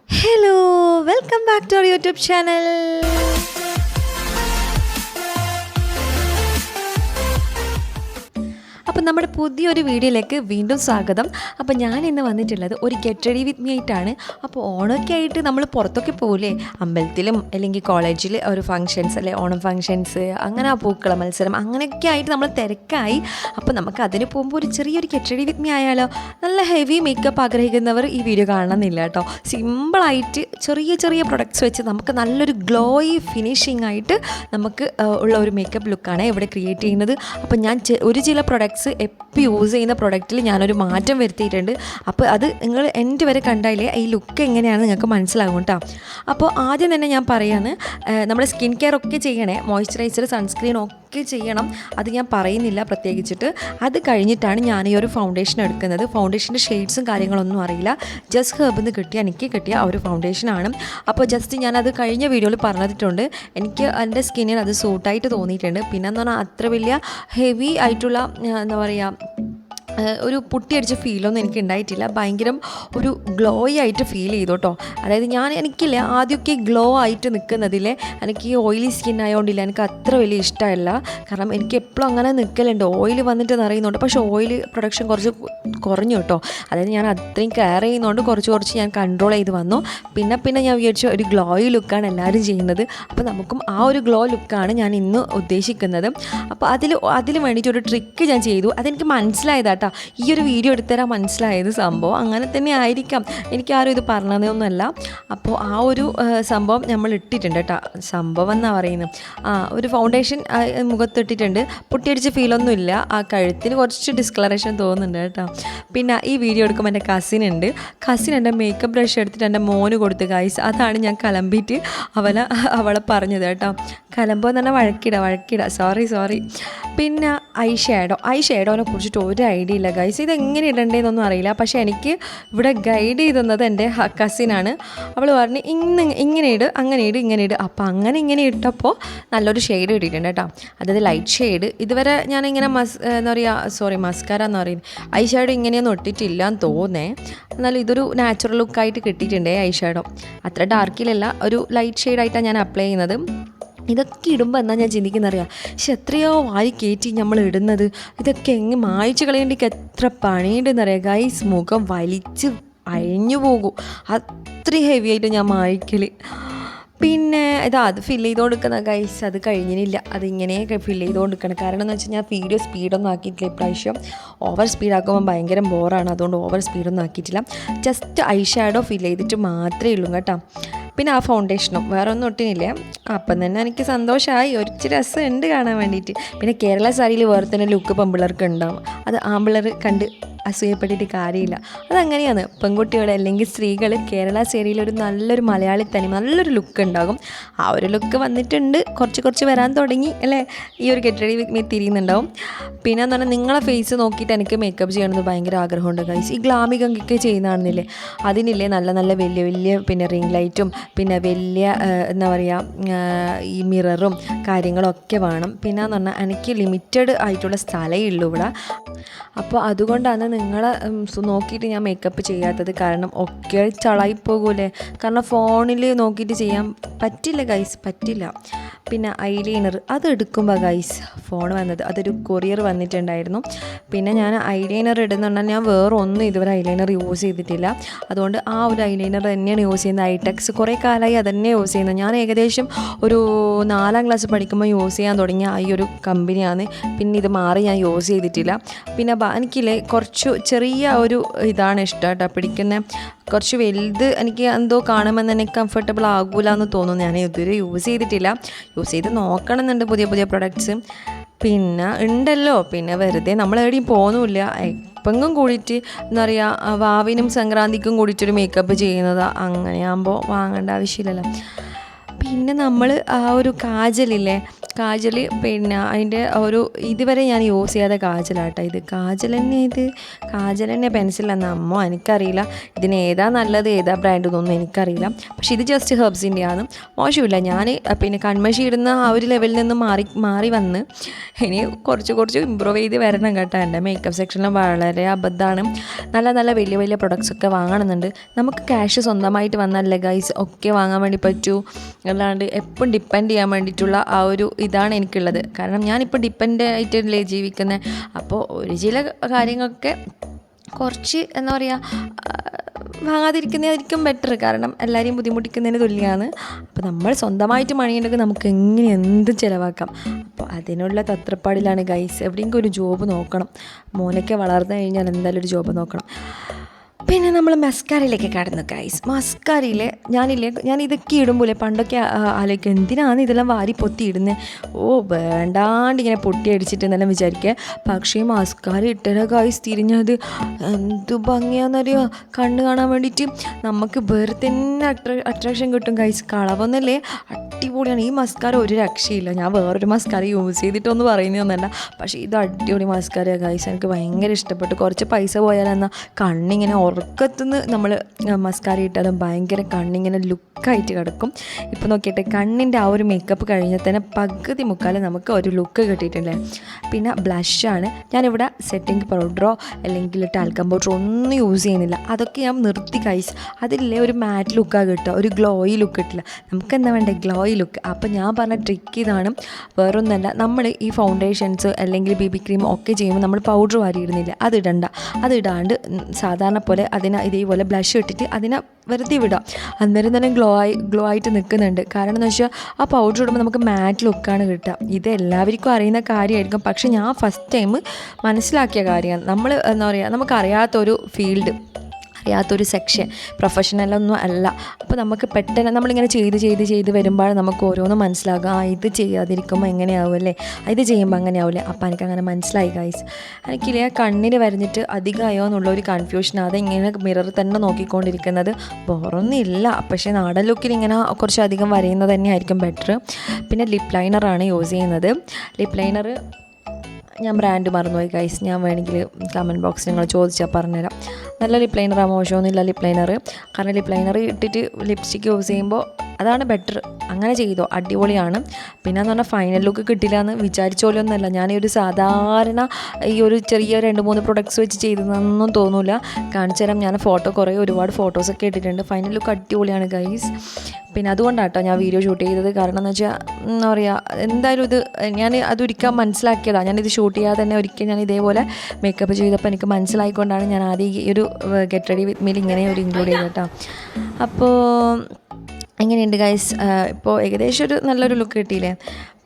Hello, welcome back to our YouTube channel. അപ്പോൾ നമ്മുടെ പുതിയൊരു വീഡിയോയിലേക്ക് വീണ്ടും സ്വാഗതം. അപ്പോൾ ഞാൻ ഇന്ന് വന്നിട്ടുള്ളത് ഒരു ഗെറ്റ് റെഡി വിത്ത് മീ ആയിട്ടാണ്. അപ്പോൾ ഓണമൊക്കെ ആയിട്ട് നമ്മൾ പുറത്തൊക്കെ പോകില്ലേ, അമ്പലത്തിലും അല്ലെങ്കിൽ കോളേജിൽ ഒരു ഫങ്ഷൻസ് അല്ലെ, ഓണം ഫങ്ഷൻസ്, അങ്ങനെ ആ പൂക്കള മത്സരം അങ്ങനെയൊക്കെ ആയിട്ട് നമ്മൾ തിരക്കായി. അപ്പോൾ നമുക്ക് അതിന് പോകുമ്പോൾ ഒരു ചെറിയൊരു ഗെറ്റ് റെഡി വിത്ത് മീ ആയാലോ. നല്ല ഹെവി മേക്കപ്പ് ആഗ്രഹിക്കുന്നവർ ഈ വീഡിയോ കാണണമെന്നില്ല കേട്ടോ. സിമ്പിളായിട്ട് ചെറിയ ചെറിയ പ്രൊഡക്ട്സ് വെച്ച് നമുക്ക് നല്ലൊരു ഗ്ലോയി ഫിനിഷിംഗ് ആയിട്ട് നമുക്ക് ഉള്ള ഒരു മേക്കപ്പ് ലുക്കാണ് ഇവിടെ ക്രിയേറ്റ് ചെയ്യുന്നത്. അപ്പോൾ ഞാൻ ചില പ്രൊഡക്ട്സ് എപ്പോൾ യൂസ് ചെയ്യുന്ന പ്രൊഡക്റ്റിൽ ഞാനൊരു മാറ്റം വരുത്തിയിട്ടുണ്ട്. അപ്പോൾ അത് നിങ്ങൾ എൻ്റെ വരെ കണ്ടാലേ ഈ ലുക്ക് എങ്ങനെയാണെന്ന് നിങ്ങൾക്ക് മനസ്സിലാകും കേട്ടോ. അപ്പോൾ ആദ്യം തന്നെ ഞാൻ പറയാണ്, നമ്മുടെ സ്കിൻ കെയർ ഒക്കെ ചെയ്യണേ, മോയ്സ്ചറൈസർ, സൺസ്ക്രീൻ ഒക്കെ ചെയ്യണം. അത് ഞാൻ പറയുന്നില്ല പ്രത്യേകിച്ചിട്ട്. അത് കഴിഞ്ഞിട്ടാണ് ഞാൻ ഈ ഒരു ഫൗണ്ടേഷൻ എടുക്കുന്നത്. ഫൗണ്ടേഷൻ്റെ ഷെയ്ഡ്സും കാര്യങ്ങളൊന്നും അറിയില്ല, ജസ്റ്റ് ഹെർബിൽ നിന്ന് എനിക്ക് കിട്ടിയ ഒരു ഫൗണ്ടേഷനാണ്. അപ്പോൾ ജസ്റ്റ് ഞാനത് കഴിഞ്ഞ വീഡിയോയിൽ പറഞ്ഞിട്ടുണ്ട്. എനിക്ക് എൻ്റെ സ്കിന്നിന് അത് സൂട്ടായിട്ട് തോന്നിയിട്ടുണ്ട്. പിന്നെ എന്ന് പറഞ്ഞാൽ അത്ര വലിയ ഹെവി ആയിട്ടുള്ള എന്താ പറയുക, ഒരു പൊട്ടിയടിച്ച ഫീലൊന്നും എനിക്ക് ഉണ്ടായിട്ടില്ല. ഭയങ്കര ഒരു ഗ്ലോയി ആയിട്ട് ഫീൽ ചെയ്തു കേട്ടോ. അതായത് എനിക്കില്ലേ ആദ്യമൊക്കെ ഗ്ലോ ആയിട്ട് നിൽക്കുന്നതിൽ എനിക്ക് ഈ ഓയിലി സ്കിൻ ആയതുകൊണ്ടില്ല എനിക്ക് അത്ര വലിയ ഇഷ്ടമല്ല. കാരണം എനിക്ക് എപ്പോഴും അങ്ങനെ നിൽക്കലുണ്ട്, ഓയിൽ വന്നിട്ട് നിറയുന്നുണ്ട്. പക്ഷേ ഓയിൽ പ്രൊഡക്ഷൻ കുറച്ച് കുറഞ്ഞു കേട്ടോ. അതായത് ഞാൻ അത്രയും കെയർ ചെയ്യുന്നതുകൊണ്ട് കുറച്ച് ഞാൻ കൺട്രോൾ ചെയ്ത് വന്നു. പിന്നെ ഞാൻ വിചാരിച്ചു ഒരു ഗ്ലോയി ലുക്കാണ് എല്ലാവരും ചെയ്യുന്നത്, അപ്പോൾ നമുക്കും ആ ഒരു ഗ്ലോ ലുക്കാണ് ഞാൻ ഇന്ന് ഉദ്ദേശിക്കുന്നത്. അപ്പോൾ അതിന് വേണ്ടിയിട്ട് ഒരു ട്രിക്ക് ഞാൻ ചെയ്തു. അതെനിക്ക് മനസ്സിലായതാട്ടോ. ഈ ഒരു വീഡിയോ എടുത്തരാൻ മനസ്സിലായത് സംഭവം അങ്ങനെ തന്നെ ആയിരിക്കാം, എനിക്കാരും ഇത് പറഞ്ഞതൊന്നുമല്ല. അപ്പോൾ ആ ഒരു സംഭവം നമ്മൾ ഇട്ടിട്ടുണ്ട് കേട്ടോ. സംഭവം എന്നാണ് പറയുന്നത്, ഒരു ഫൗണ്ടേഷൻ മുഖത്തിട്ടിട്ടുണ്ട്. പൊട്ടിയടിച്ച ഫീലൊന്നുമില്ല. ആ കഴുത്തിന് കുറച്ച് ഡിസ്കളറേഷൻ തോന്നുന്നുണ്ട് കേട്ടോ. പിന്നെ ഈ വീഡിയോ എടുക്കുമ്പോൾ എൻ്റെ കസിൻ എൻ്റെ മേക്കപ്പ് ബ്രഷ് എടുത്തിട്ട് എൻ്റെ മോന് കൊടുത്ത് ഗൈസ്. അതാണ് ഞാൻ കലമ്പിയിട്ട് അവളെ പറഞ്ഞത് കേട്ടോ. കലമ്പോ എന്ന് പറഞ്ഞാൽ വഴക്കിട സോറി. പിന്നെ ഐ ഷാഡോനെ കുറിച്ചിട്ട് ഒരു ഐഡിയ ഇല്ല ഗൈസ്. ഇതെങ്ങനെ ഇടണ്ടേന്നൊന്നും അറിയില്ല. പക്ഷേ എനിക്ക് ഇവിടെ ഗൈഡ് ചെയ്ത് തന്നത് എൻ്റെ കസിനാണ്. അവൾ പറഞ്ഞ് ഇങ്ങനെ ഇട്, ഇങ്ങനെ ഇട്. അപ്പോൾ ഇങ്ങനെ ഇട്ടപ്പോൾ നല്ലൊരു ഷെയ്ഡ് കിട്ടിയിട്ടുണ്ട് കേട്ടോ. അതായത് ലൈറ്റ് ഷെയ്ഡ്. ഇതുവരെ ഞാനിങ്ങനെ മസ്കാര എന്ന് പറയുന്നത് ഐ ഷാഡോ ഇങ്ങനെയൊന്നും ഇട്ടിട്ടില്ല എന്ന് തോന്നേ. എന്നാലും ഇതൊരു നാച്ചുറൽ ലുക്കായിട്ട് കിട്ടിയിട്ടുണ്ട് ഐ ഷാഡോ. അത്ര ഡാർക്കിലല്ല, ഒരു ലൈറ്റ് ഷെയ്ഡായിട്ടാണ് ഞാൻ അപ്ലൈ ചെയ്യുന്നത്. ഇതൊക്കെ ഇടുമ്പോൾ എന്നാൽ ഞാൻ ചിന്തിക്കുന്നറിയാം, പക്ഷെ എത്രയോ വാരി കയറ്റി നമ്മൾ ഇടുന്നത്. ഇതൊക്കെ മായ്ച്ച് കളയേണ്ടിക്ക് എത്ര പണിയുണ്ടെന്നറിയാം ഗൈസ്. മുഖം വലിച്ച് അഴിഞ്ഞു പോകും, അത്രയും ഹെവി ആയിട്ട് ഞാൻ മായ്ക്കൽ. പിന്നെ അത് ഫില്ല് ചെയ്ത് കൊടുക്കുന്ന ഗൈസ്. അത് കഴിഞ്ഞില്ല, അതിങ്ങനെയൊക്കെ ഫില്ല് ചെയ്ത് കൊടുക്കണം. കാരണം എന്ന് വെച്ചാൽ ഞാൻ വീഡിയോ സ്പീഡൊന്നും ആക്കിയിട്ടില്ല ഇപ്രാവശ്യം. ഓവർ സ്പീഡാക്കുമ്പോൾ ഭയങ്കര ബോറാണ്, അതുകൊണ്ട് ഓവർ സ്പീഡൊന്നും ആക്കിയിട്ടില്ല. ജസ്റ്റ് ഐ ഷാഡോ ഫില്ല് ചെയ്തിട്ട് മാത്രമേ ഉള്ളൂ കേട്ടോ. പിന്നെ ആ ഫൗണ്ടേഷനും വേറെ ഒന്നും ഒട്ടിനില്ല. അപ്പം തന്നെ എനിക്ക് സന്തോഷമായി, ഒരു രസമുണ്ട് കാണാൻ വേണ്ടിയിട്ട്. പിന്നെ കേരള സാരിയിൽ വേറെ തന്നെ ലുക്ക് പെൺപിള്ളേർക്ക് ഉണ്ടാവും. അത് ആൺപിള്ളേർ കണ്ട് അസൂയപ്പെട്ടിട്ട് കാര്യമില്ല. അതങ്ങനെയാണ്, പെൺകുട്ടികൾ അല്ലെങ്കിൽ സ്ത്രീകൾ കേരള സാരിയിൽ ഒരു നല്ലൊരു മലയാളി തനി നല്ലൊരു ലുക്ക് ഉണ്ടാകും. ആ ഒരു ലുക്ക് വന്നിട്ടുണ്ട്, കുറച്ച് വരാൻ തുടങ്ങി അല്ലേ. ഈ ഒരു ഗെറ്റ് റെഡി വിത്ത് മീ തിരിയുന്നുണ്ടാവും. പിന്നെ എന്ന് പറഞ്ഞാൽ നിങ്ങളെ ഫേസ് നോക്കിയിട്ട് എനിക്ക് മേക്കപ്പ് ചെയ്യണമെന്ന് ഭയങ്കര ആഗ്രഹമുണ്ട് ഗൈസ്. ഈ ഗ്ലാമികൊക്കെ ചെയ്യുന്നതാണെന്നില്ലേ, അതിനില്ലേ നല്ല വലിയ പിന്നെ റിംഗ് ലൈറ്റും പിന്നെ വലിയ എന്താ പറയുക ഈ മിററും കാര്യങ്ങളൊക്കെ വേണം. പിന്നെ എന്ന് പറഞ്ഞാൽ എനിക്ക് ലിമിറ്റഡ് ആയിട്ടുള്ള സ്ഥലമേ ഉള്ളൂ ഇവിടെ. അപ്പോൾ അതുകൊണ്ടാണ് നിങ്ങളെ നോക്കിയിട്ട് ഞാൻ മേക്കപ്പ് ചെയ്യാത്തത്. കാരണം ഒക്കെ ചളായിപ്പോകൂലേ. കാരണം ഫോണിൽ നോക്കിയിട്ട് ചെയ്യാൻ പറ്റില്ല ഗൈസ്, പറ്റില്ല. പിന്നെ ഐലൈനർ അത് എടുക്കുമ്പോൾ ഗൈസ് ഫോൺ വന്നത്, അതൊരു കൊറിയർ വന്നിട്ടുണ്ടായിരുന്നു. പിന്നെ ഞാൻ ഐലൈനർ ഇടുന്നുണ്ടെങ്കിൽ ഞാൻ വേറെ ഒന്നും ഇതുവരെ ഐലൈനർ യൂസ് ചെയ്തിട്ടില്ല. അതുകൊണ്ട് ആ ഒരു ഐലൈനർ തന്നെയാണ് യൂസ് ചെയ്യുന്നത്. ഐടെക്സ് കുറേ കാലമായി അതന്നെ യൂസ് ചെയ്യുന്നത്. ഞാൻ ഏകദേശം ഒരു 4ാം ക്ലാസ് പഠിക്കുമ്പോൾ യൂസ് ചെയ്യാൻ തുടങ്ങിയ ഈ ഒരു കമ്പനിയാണ്. പിന്നെ ഇത് മാറി ഞാൻ യൂസ് ചെയ്തിട്ടില്ല. പിന്നെ എനിക്കില്ലേ കുറച്ച് ചെറിയ ഒരു ഇതാണ് ഇഷ്ടം കേട്ടോ പിടിക്കുന്നത്. കുറച്ച് വലുത് എനിക്ക് എന്തോ കാണുമ്പോൾ തന്നെ കംഫർട്ടബിൾ ആകൂല എന്ന് തോന്നുന്നു. ഞാൻ ഇതുവരെ യൂസ് ചെയ്തിട്ടില്ല, യൂസ് ചെയ്ത് നോക്കണമെന്നുണ്ട് പുതിയ പ്രൊഡക്ട്സ്. പിന്നെ ഉണ്ടല്ലോ, പിന്നെ വെറുതെ നമ്മൾ എവിടെയും പോകുന്നില്ല. എപ്പെങ്കിലും കൂടിയിട്ട് എന്താ പറയുക, വാവിനും സംക്രാന്തിക്കും കൂടിയിട്ടൊരു മേക്കപ്പ് ചെയ്യുന്നതാണ്. അങ്ങനെയാകുമ്പോൾ വാങ്ങേണ്ട ആവശ്യമില്ലല്ലോ. പിന്നെ നമ്മൾ ആ ഒരു കാജലില്ലേ, കാജൽ പിന്നെ അതിൻ്റെ ഒരു ഇതുവരെ ഞാൻ യൂസ് ചെയ്യാത്ത കാജലാട്ടോ ഇത്. കാജൽ തന്നെ പെൻസിലെന്ന അമ്മോ എനിക്കറിയില്ല ഇതിന് ഏതാ നല്ലത് ഏതാ ബ്രാൻഡ് എന്നൊന്നും എനിക്കറിയില്ല. പക്ഷേ ഇത് ജസ്റ്റ് ഹെർബ്സിൻ്റെ ആണ്, മോശമില്ല. ഞാൻ പിന്നെ കൺമഷി ഇടുന്ന ആ ഒരു ലെവലിൽ നിന്ന് മാറി വന്ന് ഇനി കുറച്ച് ഇമ്പ്രൂവ് ചെയ്ത് വരണം കേട്ടോ. എൻ്റെ മേക്കപ്പ് സെക്ഷനിൽ വളരെ അബദ്ധമാണ്. നല്ല വലിയ പ്രൊഡക്ട്സൊക്കെ വാങ്ങണമെന്നുണ്ട്. നമുക്ക് ക്യാഷ് സ്വന്തമായിട്ട് വന്നല്ലേ ഗൈസ് ഒക്കെ വാങ്ങാൻ വേണ്ടി പറ്റൂ, അല്ലാണ്ട് എപ്പം ഡിപ്പെൻഡ് ചെയ്യാൻ വേണ്ടിയിട്ടുള്ള ആ ഒരു ഇതാണ് എനിക്കുള്ളത്. കാരണം ഞാനിപ്പോൾ ഡിപ്പെൻഡ് ആയിട്ടല്ലേ ജീവിക്കുന്നത്. അപ്പോൾ ഒരു ചില കാര്യങ്ങളൊക്കെ കുറച്ച് എന്താ പറയുക വാങ്ങാതിരിക്കുന്നതായിരിക്കും ബെറ്റർ. കാരണം എല്ലാവരെയും ബുദ്ധിമുട്ടിക്കുന്നതിന് തുല്യമാണ്. അപ്പോൾ നമ്മൾ സ്വന്തമായിട്ട് മണിയുണ്ടെങ്കിൽ നമുക്ക് എങ്ങനെ എന്തും ചിലവാക്കാം. അപ്പോൾ അതിനുള്ള തത്രപ്പാടിലാണ് ഗൈസ്. എവിടെയെങ്കിലും ഒരു ജോബ് നോക്കണം. മോനൊക്കെ വളർന്നു കഴിഞ്ഞാൽ എന്തായാലും ഒരു ജോബ് നോക്കണം. പിന്നെ നമ്മൾ മസ്കാരയിലേക്ക് കടന്നു ഗൈസ്. മസ്കാരയിൽ ഞാൻ ഇതൊക്കെ ഇടുമ്പോൾ പണ്ടൊക്കെ ആലോചിക്കും എന്തിനാണ് ഇതെല്ലാം വാരി പൊത്തി ഇടുന്നത്, വേണ്ടാണ്ട് ഇങ്ങനെ പൊട്ടി അടിച്ചിട്ട് എന്നെല്ലാം വിചാരിക്കുക. പക്ഷേ മസ്കാര ഇട്ടര ഗൈസ് തിരിഞ്ഞത് എന്ത് ഭംഗിയാണെന്നറിയോ കണ്ണ് കാണാൻ വേണ്ടിയിട്ട്. നമുക്ക് വേറെ തന്നെ അട്രാക്ഷൻ കിട്ടും ഗൈസ്. കളവൊന്നല്ലേ അടിപൊളിയാണ് ഈ മസ്കാര, ഒരു രക്ഷയില്ല. ഞാൻ വേറൊരു മസ്കാര യൂസ് ചെയ്തിട്ടൊന്നും പറയുന്നതൊന്നുമല്ല, പക്ഷേ ഇത് അടിപൊളി മസ്കാര ഗൈസ്. എനിക്ക് ഭയങ്കര ഇഷ്ടപ്പെട്ടു. കുറച്ച് പൈസ പോയാലെന്നാൽ കണ്ണിങ്ങനെ ഉറക്കത്തുനിന്ന് നമ്മൾ മസ്കാര ഇട്ടാലും ഭയങ്കര കണ്ണിങ്ങനെ ലുക്കായിട്ട് കിടക്കും. ഇപ്പോൾ നോക്കിയിട്ട് കണ്ണിൻ്റെ ആ ഒരു മേക്കപ്പ് കഴിഞ്ഞാൽ തന്നെ പകുതി മുക്കാൽ നമുക്ക് ഒരു ലുക്ക് കിട്ടിയിട്ടുണ്ടേ. പിന്നെ ബ്ലഷാണ്. ഞാനിവിടെ സെറ്റിംഗ് പൗഡറോ അല്ലെങ്കിൽ ടാൽക്കം പൗഡറോ ഒന്നും യൂസ് ചെയ്യുന്നില്ല. അതൊക്കെ ഞാൻ നിർത്തി ഗൈസ്. അതില്ലേ ഒരു മാറ്റ് ലുക്കാണ് കിട്ടുക, ഒരു ഗ്ലോയി ലുക്ക് കിട്ടില്ല. നമുക്ക് എന്താ വേണ്ടേ, ഗ്ലോയി ലുക്ക്. അപ്പോൾ ഞാൻ പറഞ്ഞ ട്രിക്ക് ഇതാണ്, വേറൊന്നല്ല. നമ്മൾ ഈ ഫൗണ്ടേഷൻസ് അല്ലെങ്കിൽ BB ക്രീം ഒക്കെ ചെയ്യുമ്പോൾ നമ്മൾ പൗഡർ വാരി ഇടുന്നില്ല, അതിടാണ്ട് സാധാരണ പോലെ ഇതേപോലെ ബ്ലഷ് ഇട്ടിട്ട് അതിനെ വെറുതെ വിടാം. അന്നേരം തന്നെ ഗ്ലോ ആയിട്ട് നിൽക്കുന്നുണ്ട്. കാരണം എന്ന് വെച്ചാൽ ആ പൗഡർ ഇടുമ്പോൾ നമുക്ക് മാറ്റ് ലുക്കാണ് കിട്ടുക. ഇത് എല്ലാവർക്കും അറിയുന്ന കാര്യമായിരിക്കും, പക്ഷേ ഞാൻ ഫസ്റ്റ് ടൈം മനസ്സിലാക്കിയ കാര്യമാണ്. നമ്മൾ എന്താ പറയുക, നമുക്കറിയാത്തൊരു ഫീൽഡ്, അറിയാത്തൊരു സെക്ഷൻ, പ്രൊഫഷണലൊന്നും അല്ല. അപ്പോൾ നമുക്ക് പെട്ടെന്ന് നമ്മളിങ്ങനെ ചെയ്ത് വരുമ്പോൾ നമുക്ക് ഓരോന്നും മനസ്സിലാകും. ഇത് ചെയ്യാതിരിക്കുമ്പോൾ എങ്ങനെയാവുമല്ലേ, ഇത് ചെയ്യുമ്പോൾ അങ്ങനെ ആവില്ലേ. അപ്പോൾ എനിക്കങ്ങനെ മനസ്സിലായി ഗൈസ്. എനിക്കില്ലേ കണ്ണിന് വരഞ്ഞിട്ട് അധികമായോ എന്നുള്ളൊരു കൺഫ്യൂഷൻ. അതെങ്ങനെ മിറർ തന്നെ നോക്കിക്കൊണ്ടിരിക്കുന്നത്, വേറൊന്നുമില്ല. പക്ഷേ നാടൻ ലുക്കിൽ ഇങ്ങനെ കുറച്ചധികം വരയുന്നത് തന്നെയായിരിക്കും ബെറ്റർ. പിന്നെ ലിപ് ലൈനറാണ് യൂസ് ചെയ്യുന്നത്. ലിപ് ലൈനർ ഞാൻ ബ്രാൻഡ് മറന്നുപോയി ഗൈസ്. ഞാൻ വേണമെങ്കിൽ കമൻറ്റ് ബോക്സിൽ നിങ്ങൾ ചോദിച്ചാൽ പറഞ്ഞുതരാം. നല്ല ലിപ് ലൈനറാണ്, മോശമൊന്നുമില്ല ലിപ് ലൈനർ. കാരണം ലിപ് ലൈനർ ഇട്ടിട്ട് ലിപ്സ്റ്റിക്ക് യൂസ് ചെയ്യുമ്പോൾ അതാണ് ബെറ്റർ. അങ്ങനെ ചെയ്തോ, അടിപൊളിയാണ്. പിന്നെ എന്ന് പറഞ്ഞാൽ ഫൈനൽ ലുക്ക് കിട്ടില്ല എന്ന് വിചാരിച്ച പോലെയൊന്നുമല്ല. ഞാനൊരു സാധാരണ ഈ ഒരു ചെറിയ 2-3 പ്രൊഡക്ട്സ് വെച്ച് ചെയ്തതെന്നൊന്നും തോന്നില്ല. കാണിച്ചു തരാം. ഞാൻ ഒരുപാട് ഫോട്ടോസൊക്കെ ഇട്ടിട്ടുണ്ട്. ഫൈനൽ ലുക്ക് അടിപൊളിയാണ് ഗൈസ്. പിന്നെ അതുകൊണ്ടാട്ടോ ഞാൻ വീഡിയോ ഷൂട്ട് ചെയ്തത്. കാരണം എന്ന് വെച്ചാൽ എന്താ പറയുക, എന്തായാലും ഞാൻ അതൊരിക്കൽ മനസ്സിലാക്കിയതാണ്. ഞാനിത് ഷൂട്ട് ചെയ്യാതെ തന്നെ ഒരിക്കൽ ഞാൻ ഇതേപോലെ മേക്കപ്പ് ചെയ്തപ്പോൾ എനിക്ക് മനസ്സിലായിക്കൊണ്ടാണ് ഞാൻ ആദ്യം ഈ ഒരു ഗെറ്റ് റെഡി വിത്ത് മീൽ ഇങ്ങനെ ഒരു ഇൻക്ലൂഡ് ചെയ്തത് കേട്ടോ. അപ്പോൾ എങ്ങനെയുണ്ട് ഗൈസ്? ഇപ്പോൾ ഏകദേശം നല്ലൊരു ലുക്ക് കിട്ടിയില്ലേ?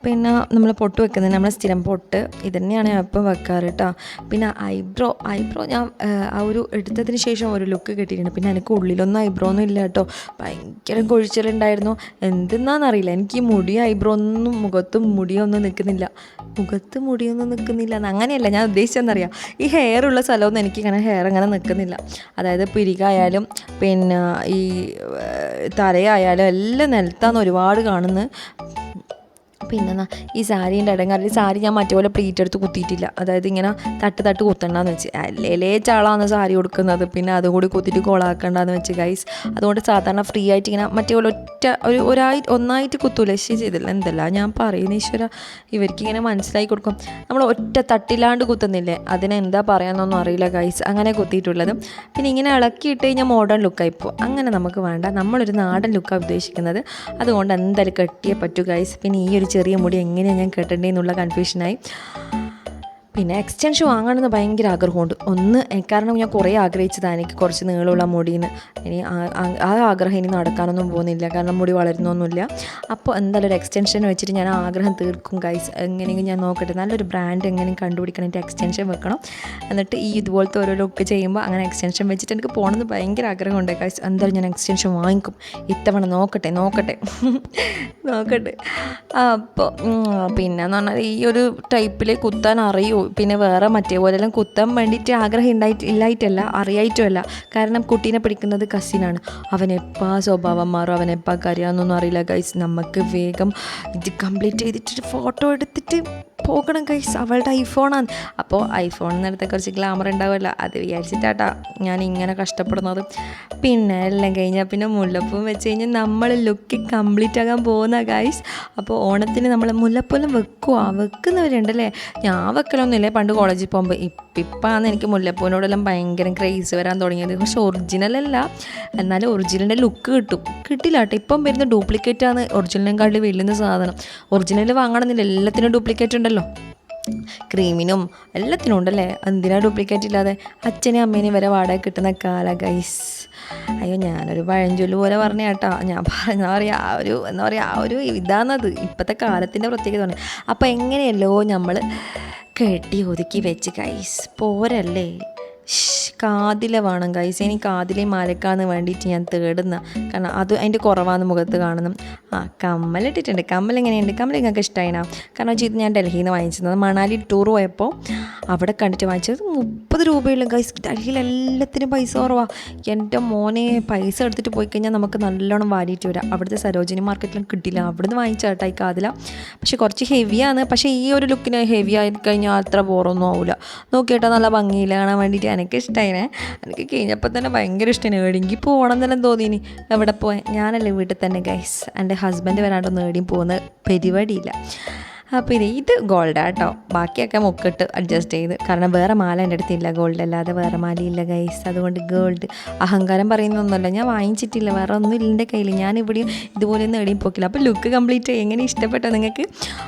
പിന്നെ നമ്മൾ പൊട്ട് വെക്കുന്നത്, നമ്മളെ സ്ഥിരം പൊട്ട് ഇത് തന്നെയാണ് ഞാൻ ഇപ്പം വെക്കാറ് കേട്ടോ. പിന്നെ ഐബ്രോ ഞാൻ ആ ഒരു എടുത്തതിന് ശേഷം ഒരു ലുക്ക് കിട്ടിയിട്ടുണ്ട്. പിന്നെ എനിക്ക് ഉള്ളിലൊന്നും ഐബ്രോ ഒന്നും ഇല്ല കേട്ടോ. ഭയങ്കര കൊഴിച്ചിലുണ്ടായിരുന്നു. എന്തെന്നാണെന്നറിയില്ല, എനിക്ക് ഈ ഐബ്രോ ഒന്നും മുഖത്ത് മുടിയൊന്നും നിൽക്കുന്നില്ല അങ്ങനെയല്ല ഞാൻ ഉദ്ദേശിച്ചെന്നറിയാം. ഈ ഹെയർ ഉള്ള സ്ഥലമൊന്നും എനിക്കിങ്ങനെ ഹെയർ അങ്ങനെ നിൽക്കുന്നില്ല. അതായത് പിരികായാലും പിന്നെ ഈ തലയായാലും എല്ലാം നിലത്താന്ന് ഒരുപാട് കാണുന്നു. പിന്നെ ഈ സാരീൻ്റെ ഇടങ്ങാറിൽ സാരി ഞാൻ മറ്റേപോലെ പ്ലീറ്റ് എടുത്ത് കുത്തിയിട്ടില്ല. അതായത് ഇങ്ങനെ തട്ട് കുത്തണ്ടെന്ന് വെച്ച്, അല്ലേ ചാളാന്ന് സാരി കൊടുക്കുന്നത്, പിന്നെ അതുകൂടി കുത്തിയിട്ട് കോളാക്കണ്ടെന്ന് വെച്ച് ഗൈസ്. അതുകൊണ്ട് സാധാരണ ഫ്രീ ആയിട്ട് ഇങ്ങനെ മറ്റേപോലെ ഒന്നായിട്ട് കുത്തൂല. ചെയ്തില്ല എന്തല്ല ഞാൻ പറയുന്ന ഈശ്വര, ഇവർക്കിങ്ങനെ മനസ്സിലാക്കി കൊടുക്കും. നമ്മൾ ഒറ്റ തട്ടില്ലാണ്ട് കുത്തുന്നില്ലേ, അതിനെന്താ പറയാമെന്നൊന്നും അറിയില്ല ഗൈസ്. അങ്ങനെ കുത്തിയിട്ടുള്ളത്. പിന്നെ ഇങ്ങനെ ഇളക്കിയിട്ട് കഴിഞ്ഞാൽ മോഡേൺ ലുക്കായിപ്പോൾ. അങ്ങനെ നമുക്ക് വേണ്ട, നമ്മളൊരു നാടൻ ലുക്കാണ് ഉദ്ദേശിക്കുന്നത്. അതുകൊണ്ട് എന്തായാലും കെട്ടിയേ പറ്റൂ ഗൈസ്. പിന്നെ ഈ ഒരു ചെറിയ മുടി എങ്ങനെയാണ് ഞാൻ കെട്ടേണ്ടതെന്നുള്ള കൺഫ്യൂഷനായി. പിന്നെ എക്സ്റ്റൻഷൻ വാങ്ങണമെന്ന് ഭയങ്കര ആഗ്രഹമുണ്ട്. കാരണം ഞാൻ കുറേ ആഗ്രഹിച്ചതാണ് എനിക്ക് കുറച്ച് നീളമുള്ള മുടിയെന്ന്. ഇനി ആ ആഗ്രഹം ഇനി നടക്കാനൊന്നും പോകുന്നില്ല, കാരണം മുടി വളരുന്നൊന്നുമില്ല. അപ്പോൾ എന്തായാലും ഒരു എക്സ്റ്റൻഷൻ വെച്ചിട്ട് ഞാൻ ആഗ്രഹം തീർക്കും ഗൈസ്. എങ്ങനെയെങ്കിലും ഞാൻ നോക്കട്ടെ, നല്ലൊരു ബ്രാൻഡ് എങ്ങനെയും കണ്ടുപിടിക്കണം, എൻ്റെ എക്സ്റ്റൻഷൻ വെക്കണം. എന്നിട്ട് ഇതുപോലത്തെ ഓരോ ലുക്ക് ചെയ്യുമ്പോൾ അങ്ങനെ എക്സ്റ്റൻഷൻ വെച്ചിട്ട് എനിക്ക് പോകണമെന്ന് ഭയങ്കര ആഗ്രഹമുണ്ട് ഗൈസ്. എന്തായാലും ഞാൻ എക്സ്റ്റൻഷൻ വാങ്ങിക്കും ഇത്തവണ. നോക്കട്ടെ അപ്പോൾ പിന്നെയെന്ന് പറഞ്ഞാൽ ഈ ഒരു ടൈപ്പിൽ കുത്താൻ അറിയോ പിന്നെ വേറെ മറ്റേ പോലെല്ലാം കുത്താൻ വേണ്ടിയിട്ട് ആഗ്രഹം ഇല്ലായിട്ടല്ല, അറിയായിട്ടുമല്ല. കാരണം കുട്ടീനെ പിടിക്കുന്നത് കസിനാണ്. അവനെപ്പോൾ സ്വഭാവം മാറും, അവനെപ്പോൾ കരയാമെന്നൊന്നും അറിയില്ല ഗൈസ്. നമുക്ക് വേഗം ഇത് കംപ്ലീറ്റ് ചെയ്തിട്ട് ഫോട്ടോ എടുത്തിട്ട് പോകണം ഗൈസ്. അവളുടെ ഐഫോണാണ്. അപ്പോൾ ഐഫോണിൽ നിന്നെടുത്ത കുറച്ച് ഗ്ലാമർ ഉണ്ടാവുമല്ലോ, അത് വിചാരിച്ചിട്ടാട്ടാ ഞാൻ ഇങ്ങനെ കഷ്ടപ്പെടുന്നത്. പിന്നെ എല്ലാം കഴിഞ്ഞാൽ പിന്നെ മുല്ലപ്പൂവും വെച്ച് കഴിഞ്ഞാൽ നമ്മൾ ലുക്ക് കംപ്ലീറ്റ് ആകാൻ പോകുന്ന ഗൈസ്. അപ്പോൾ ഓണത്തിന് നമ്മൾ മുല്ലപ്പൂവെല്ലാം വെക്കുന്നവരുണ്ടല്ലേ. ഞാൻ വെക്കലൊന്നുമില്ലേ പണ്ട് കോളേജിൽ പോകുമ്പോൾ. ഇപ്പാണ് എനിക്ക് മുല്ലപ്പൂവിനോടെല്ലാം ഭയങ്കര ക്രേസ് വരാൻ തുടങ്ങിയത്. പക്ഷെ ഒറിജിനലല്ല, എന്നാലും ഒറിജിനലിൻ്റെ ലുക്ക് കിട്ടില്ല കേട്ടോ. ഇപ്പം വരുന്ന ഡ്യൂപ്ലിക്കേറ്റാണ് ഒറിജിനലിനെക്കാട്ടിൽ വലിയ സാധനം. ഒറിജിനൽ വാങ്ങണമെന്നില്ല, എല്ലാത്തിനും ഡ്യൂപ്ലിക്കേറ്റ് ഉണ്ടല്ലോ. ക്രീമിനും എല്ലാത്തിനും ഉണ്ടല്ലേ, എന്തിനാ ഡ്യൂപ്ലിക്കേറ്റ് ഇല്ലാതെ. അച്ഛനെയും അമ്മേനെയും വരെ വാടക കിട്ടുന്ന കാല ഗൈസ്. അയ്യോ, ഞാനൊരു പഴഞ്ചൊല്ല് പോലെ പറഞ്ഞ കേട്ടോ. ഞാൻ എന്താ പറയുക ആ ഒരു ഇതാണത് ഇപ്പോഴത്തെ കാലത്തിൻ്റെ പ്രത്യേകത. അപ്പോൾ എങ്ങനെയല്ലോ നമ്മൾ കെട്ടി ഒതുക്കി വെച്ച് ഗൈസ് പോരല്ലേ. കാതില വേണം ഗൈസ്. എനിക്ക് കാതിലയും മാലക്കാന്ന് വേണ്ടിയിട്ട് ഞാൻ തേടുന്ന, കാരണം അത് അതിൻ്റെ കുറവാണ് മുഖത്ത് കാണുന്നു. കമ്മലിട്ടിട്ടുണ്ട്. കമ്മൽ എങ്ങനെയുണ്ട്? കമ്മൽ നിങ്ങൾക്ക് ഇഷ്ടമായിനാ? കാരണം വെച്ചാൽ ഇത് ഞാൻ ഡൽഹിയിൽ നിന്ന് വാങ്ങിച്ചത്. മണാലി ടൂർ പോയപ്പോൾ അവിടെ കണ്ടിട്ട് വാങ്ങിച്ചത് 30 രൂപയുള്ള ഗൈസ്. ഡൽഹിയിൽ എല്ലാത്തിനും പൈസ കുറവാണ്. എൻ്റെ മോനെ പൈസ എടുത്തിട്ട് പോയി കഴിഞ്ഞാൽ നമുക്ക് നല്ലോണം വാരിയിട്ട് വരാം. അവിടുത്തെ സരോജിനി മാർക്കറ്റിലും കിട്ടില്ല. അവിടുന്ന് വാങ്ങിച്ച കേട്ടോ ഈ കാതില. പക്ഷെ കുറച്ച് ഹെവിയാണ്. പക്ഷേ ഈ ഒരു ലുക്കിന് ഹെവി ആയി കഴിഞ്ഞാൽ അത്ര ബോറൊന്നും ആവില്ല. നോക്കിയിട്ടാൽ നല്ല ഭംഗിയിൽ കാണാൻ വേണ്ടിയിട്ട് എനിക്ക് ഇഷ്ടമായിനെ. എനിക്ക് കഴിഞ്ഞപ്പോൾ തന്നെ ഭയങ്കര ഇഷ്ടമാണ്. എവിടെയെങ്കിൽ പോകണം എന്നെല്ലാം തോന്നിയിനി. എവിടെ പോയി? ഞാനല്ലേ വീട്ടിൽ തന്നെ ഗൈസ്. എൻ്റെ ഹസ്ബൻഡ് വരാണ്ടൊന്നും എവിടെയും പോകുന്ന പരിപാടിയില്ല. അപ്പോൾ ഇത് ഗോൾഡാട്ടോ. ബാക്കിയൊക്കെ മുക്കിട്ട് അഡ്ജസ്റ്റ് ചെയ്ത്, കാരണം വേറെ മാല എൻ്റെ അടുത്തില്ല ഗോൾഡ് അല്ലാതെ, വേറെ മാലയില്ല ഗൈസ്. അതുകൊണ്ട് ഗോൾഡ് അഹങ്കാരം പറയുന്നൊന്നുമല്ല, ഞാൻ വാങ്ങിച്ചിട്ടില്ല, വേറെ ഒന്നും ഇല്ല എൻ്റെ കയ്യിൽ. ഞാൻ ഇവിടെയും ഇതുപോലെയൊന്നും എവിടെയും പോക്കില്ല. അപ്പോൾ ലുക്ക് കംപ്ലീറ്റ് എങ്ങനെ ഇഷ്ടപ്പെട്ടോ നിങ്ങൾക്ക്?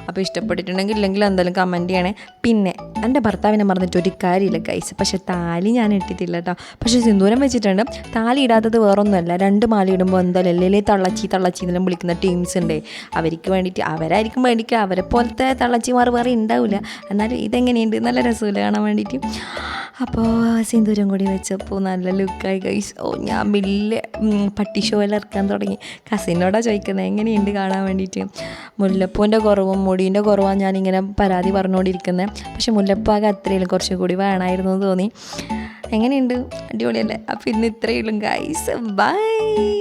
അപ്പോൾ ഇഷ്ടപ്പെട്ടിട്ടുണ്ടെങ്കിൽ ഇല്ലെങ്കിൽ എന്തായാലും കമൻറ്റ് ചെയ്യണേ. പിന്നെ എൻ്റെ ഭർത്താവിനെ മറന്നിട്ട് ഒരു കാര്യമില്ല ഗൈസ്. പക്ഷേ താലി ഞാൻ ഇട്ടിട്ടില്ല കേട്ടോ. പക്ഷേ സിന്ദൂരം വെച്ചിട്ടുണ്ട്. താലി ഇടാത്തത് വേറൊന്നുമല്ല, 2 മാല ഇടുമ്പോൾ എന്തായാലും എല്ലാം തള്ളച്ചി എന്നെല്ലാം വിളിക്കുന്ന ടീംസ് ഉണ്ട്. അവർക്ക് വേണ്ടിയിട്ട് അവരായിരിക്കും മേടിക്കുക. അവരെ പോലത്തെ തള്ളച്ചിമാർ വേറെ ഉണ്ടാവില്ല. എന്നാലും ഇതെങ്ങനെയുണ്ട്, നല്ല രസമില്ല കാണാൻ വേണ്ടിയിട്ട്. അപ്പോൾ സിന്ദൂരം കൂടി വെച്ചപ്പോൾ നല്ല ലുക്കായി ഗൈസ്. ഞാൻ വലിയ പട്ടി ഷോയിൽ ഇറക്കാൻ തുടങ്ങി. കസിനോടാണ് ചോദിക്കുന്നത് എങ്ങനെയുണ്ട് കാണാൻ വേണ്ടിയിട്ട്. മുല്ലപ്പൂവിൻ്റെ കുറവും മുടീൻ്റെ കുറവാണ് ഞാനിങ്ങനെ പരാതി പറഞ്ഞുകൊണ്ടിരിക്കുന്നത്. പക്ഷെ മുല്ലപ്പാകെ അത്രയും കുറച്ചും കൂടി വേണമായിരുന്നു എന്ന് തോന്നി. എങ്ങനെയുണ്ട്? അടിപൊളിയല്ലേ? അപ്പോൾ ഇന്ന് ഇത്രയേ ഉള്ളൂ ഗൈസ്. ബൈ.